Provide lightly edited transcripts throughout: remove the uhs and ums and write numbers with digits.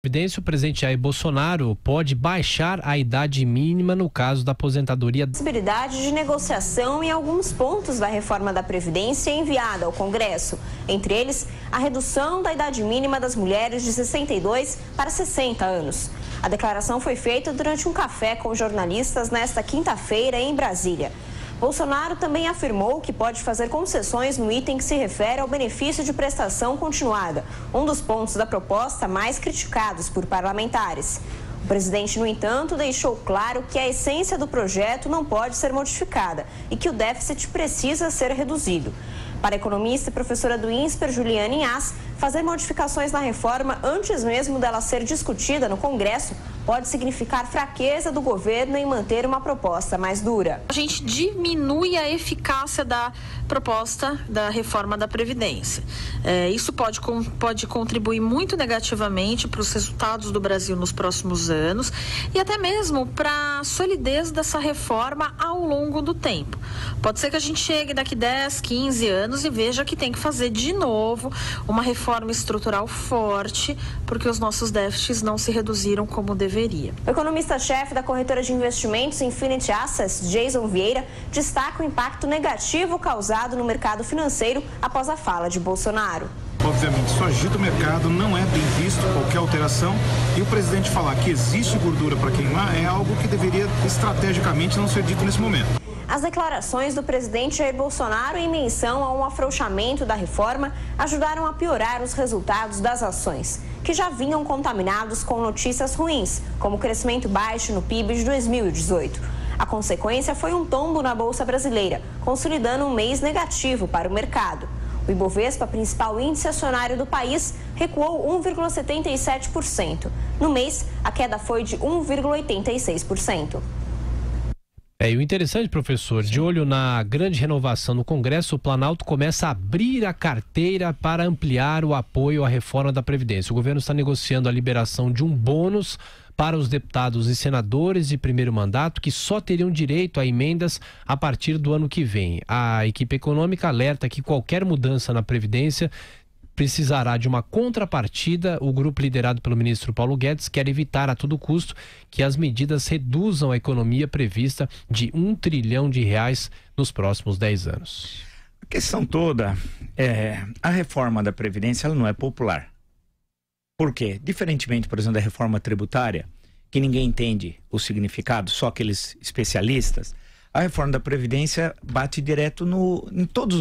O presidente Jair Bolsonaro pode baixar a idade mínima no caso da aposentadoria. Possibilidade de negociação em alguns pontos da reforma da Previdência enviada ao Congresso. Entre eles, a redução da idade mínima das mulheres de 62 para 60 anos. A declaração foi feita durante um café com jornalistas nesta quinta-feira em Brasília. Bolsonaro também afirmou que pode fazer concessões no item que se refere ao benefício de prestação continuada, um dos pontos da proposta mais criticados por parlamentares. O presidente, no entanto, deixou claro que a essência do projeto não pode ser modificada e que o déficit precisa ser reduzido. Para a economista e professora do INSPER, Juliana Inhas, fazer modificações na reforma antes mesmo dela ser discutida no Congresso pode significar fraqueza do governo em manter uma proposta mais dura. A gente diminui a eficácia da proposta da reforma da Previdência. Isso pode contribuir muito negativamente para os resultados do Brasil nos próximos anos e até mesmo para a solidez dessa reforma ao longo do tempo. Pode ser que a gente chegue daqui 10, 15 anos e veja que tem que fazer de novo uma reforma estrutural forte, porque os nossos déficits não se reduziram como deveria. O economista-chefe da corretora de investimentos Infinity Assets, Jason Vieira, destaca o impacto negativo causado no mercado financeiro após a fala de Bolsonaro. Obviamente, isso agita o mercado, não é bem visto qualquer alteração, e o presidente falar que existe gordura para queimar é algo que deveria estrategicamente não ser dito nesse momento. As declarações do presidente Jair Bolsonaro em menção a um afrouxamento da reforma ajudaram a piorar os resultados das ações, que já vinham contaminados com notícias ruins, como o crescimento baixo no PIB de 2018. A consequência foi um tombo na Bolsa Brasileira, consolidando um mês negativo para o mercado. O Ibovespa, principal índice acionário do país, recuou 1,77%. No mês, a queda foi de 1,86%. E o interessante, professor, de olho na grande renovação no Congresso, o Planalto começa a abrir a carteira para ampliar o apoio à reforma da Previdência. O governo está negociando a liberação de um bônus para os deputados e senadores de primeiro mandato que só teriam direito a emendas a partir do ano que vem. A equipe econômica alerta que qualquer mudança na Previdência precisará de uma contrapartida. O grupo liderado pelo ministro Paulo Guedes quer evitar a todo custo que as medidas reduzam a economia prevista de R$1 trilhão nos próximos 10 anos. A questão toda a reforma da Previdência ela não é popular. Por quê? Diferentemente, por exemplo, da reforma tributária, que ninguém entende o significado, só aqueles especialistas, a reforma da Previdência bate direto em todos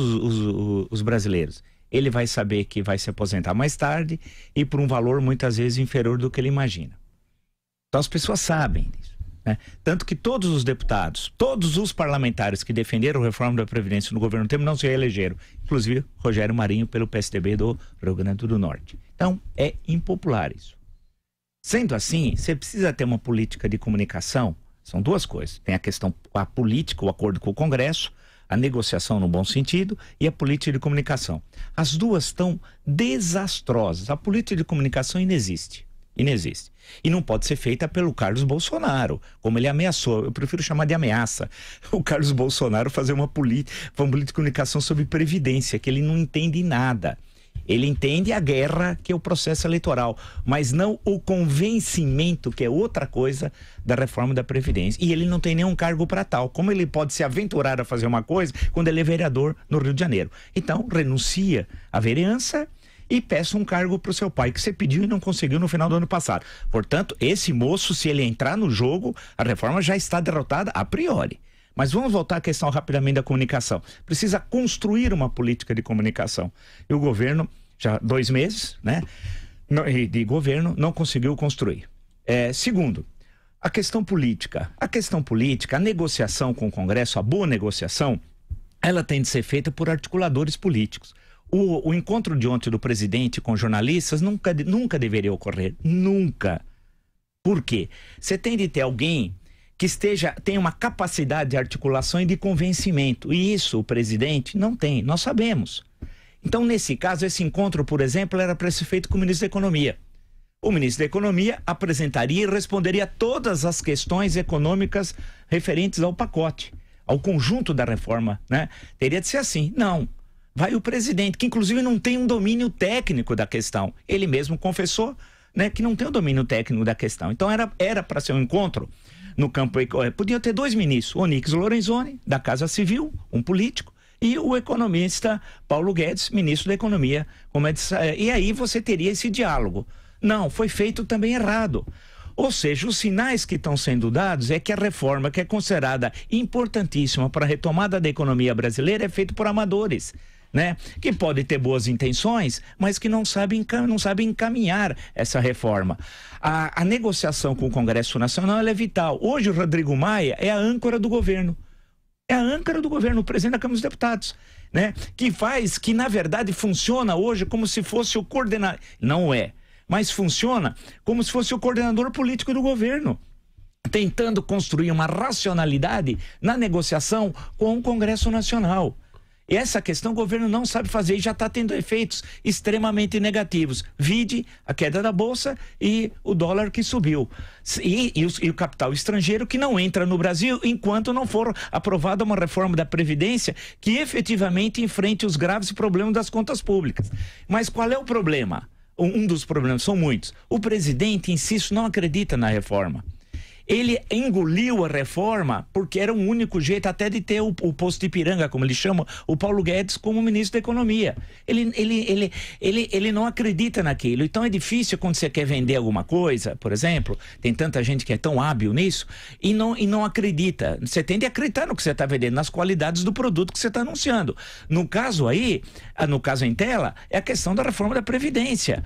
os brasileiros. Ele vai saber que vai se aposentar mais tarde e por um valor muitas vezes inferior do que ele imagina. Então as pessoas sabem disso, né? Tanto que todos os deputados, todos os parlamentares que defenderam a reforma da Previdência no governo Temer não se reelegeram, inclusive Rogério Marinho pelo PSDB do Rio Grande do Norte. Então é impopular isso. Sendo assim, você precisa ter uma política de comunicação, são duas coisas, tem a questão, a política, o acordo com o Congresso, a negociação no bom sentido e a política de comunicação. As duas estão desastrosas. A política de comunicação inexiste. E não pode ser feita pelo Carlos Bolsonaro, como ele ameaçou. Eu prefiro chamar de ameaça. O Carlos Bolsonaro fazer uma política de comunicação sobre previdência, que ele não entende nada. Ele entende a guerra, que é o processo eleitoral, mas não o convencimento, que é outra coisa, da reforma da Previdência. E ele não tem nenhum cargo para tal. Como ele pode se aventurar a fazer uma coisa quando ele é vereador no Rio de Janeiro? Então, renuncia à vereança e peça um cargo para o seu pai, que você pediu e não conseguiu no final do ano passado. Portanto, esse moço, se ele entrar no jogo, a reforma já está derrotada a priori. Mas vamos voltar à questão rapidamente da comunicação. Precisa construir uma política de comunicação. E o governo, já 2 meses, né, de governo, não conseguiu construir. Segundo, a questão política. A negociação com o Congresso, a boa negociação, ela tem de ser feita por articuladores políticos. O encontro de ontem do presidente com jornalistas nunca deveria ocorrer. Nunca. Por quê? Você tem de ter alguém que tenha uma capacidade de articulação e de convencimento. E isso o presidente não tem, nós sabemos. Então, nesse caso, esse encontro, por exemplo, era para ser feito com o ministro da Economia. O ministro da Economia apresentaria e responderia todas as questões econômicas referentes ao pacote, ao conjunto da reforma, né? Teria de ser assim. Não. Vai o presidente, que inclusive não tem um domínio técnico da questão. Ele mesmo confessou, né, que não tem o domínio técnico da questão. Então era para ser um encontro no campo, podia ter 2 ministros, Onyx Lorenzoni, da Casa Civil, um político, e o economista Paulo Guedes, ministro da Economia. E aí você teria esse diálogo. Não, foi feito também errado. Ou seja, os sinais que estão sendo dados é que a reforma, que é considerada importantíssima para a retomada da economia brasileira, é feita por amadores, né? Que podem ter boas intenções, mas que não sabem encaminhar essa reforma. A negociação com o Congresso Nacional ela é vital. Hoje o Rodrigo Maia é a âncora do governo. É a âncora do governo, o presidente da Câmara dos Deputados, né? Que na verdade funciona hoje como se fosse o coordenador. Não é. Mas funciona como se fosse o coordenador político do governo, tentando construir uma racionalidade na negociação com o Congresso Nacional. E essa questão o governo não sabe fazer e já está tendo efeitos extremamente negativos. Vide a queda da Bolsa e o dólar que subiu. E o capital estrangeiro que não entra no Brasil enquanto não for aprovada uma reforma da Previdência que efetivamente enfrente os graves problemas das contas públicas. Mas qual é o problema? Um dos problemas, são muitos. O presidente, insisto, não acredita na reforma. Ele engoliu a reforma porque era um único jeito até de ter o posto de Ipiranga, como ele chama, o Paulo Guedes como ministro da Economia. Ele não acredita naquilo. Então é difícil quando você quer vender alguma coisa, por exemplo, tem tanta gente que é tão hábil nisso e não acredita. Você tende a acreditar no que você está vendendo, nas qualidades do produto que você está anunciando. No caso em tela, é a questão da reforma da Previdência.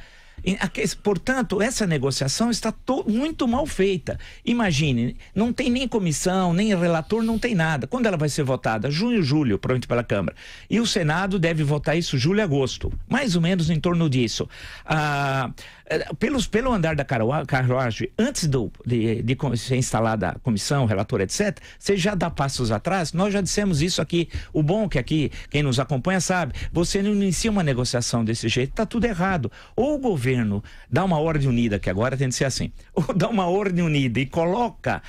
Portanto, essa negociação está muito mal feita. Imagine, não tem nem comissão, nem relator, não tem nada. Quando ela vai ser votada? Junho, julho, provavelmente pela Câmara. E o Senado deve votar isso julho e agosto. Mais ou menos em torno disso. Pelo andar da carruagem, antes de ser instalada a comissão, relator, etc., você já dá passos atrás. Nós já dissemos isso aqui. O bom que aqui, quem nos acompanha sabe, você não inicia uma negociação desse jeito, está tudo errado. Ou o governo dá uma ordem unida, que agora tem de ser assim, ou dá uma ordem unida e coloca,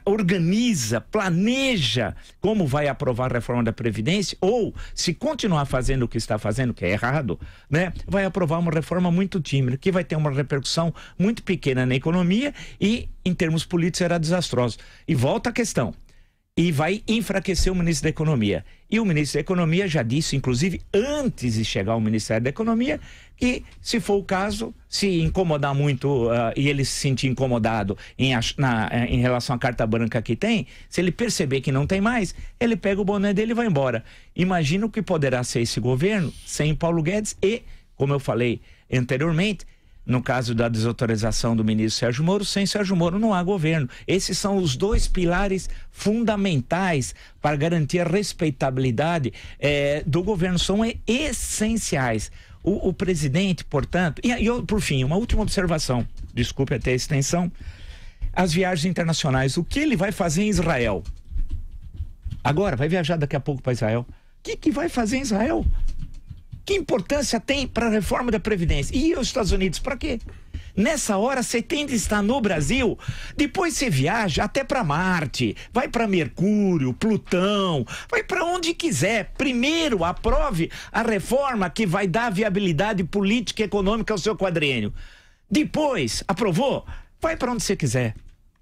organiza, planeja como vai aprovar a reforma da Previdência, ou se continuar fazendo o que está fazendo, que é errado, né, vai aprovar uma reforma muito tímida, que vai ter uma repercussão muito pequena na economia e em termos políticos será desastroso. E volta a questão. E vai enfraquecer o ministro da Economia. E o ministro da Economia já disse, inclusive, antes de chegar ao Ministério da Economia, que, se for o caso, se incomodar muito e ele se sentir incomodado em relação à carta branca que tem, se ele perceber que não tem mais, ele pega o boné dele e vai embora. Imagina o que poderá ser esse governo sem Paulo Guedes e, como eu falei anteriormente, no caso da desautorização do ministro Sérgio Moro, sem Sérgio Moro não há governo. Esses são os 2 pilares fundamentais para garantir a respeitabilidade do governo, são essenciais. O presidente, portanto... por fim, uma última observação, desculpe até a extensão, as viagens internacionais, o que ele vai fazer em Israel? Agora, vai viajar daqui a pouco para Israel. O que vai fazer em Israel? Que importância tem para a reforma da Previdência? E os Estados Unidos, para quê? Nessa hora você tem de estar no Brasil, depois você viaja até para Marte, vai para Mercúrio, Plutão, vai para onde quiser. Primeiro aprove a reforma que vai dar viabilidade política e econômica ao seu quadriênio. Depois, aprovou? Vai para onde você quiser.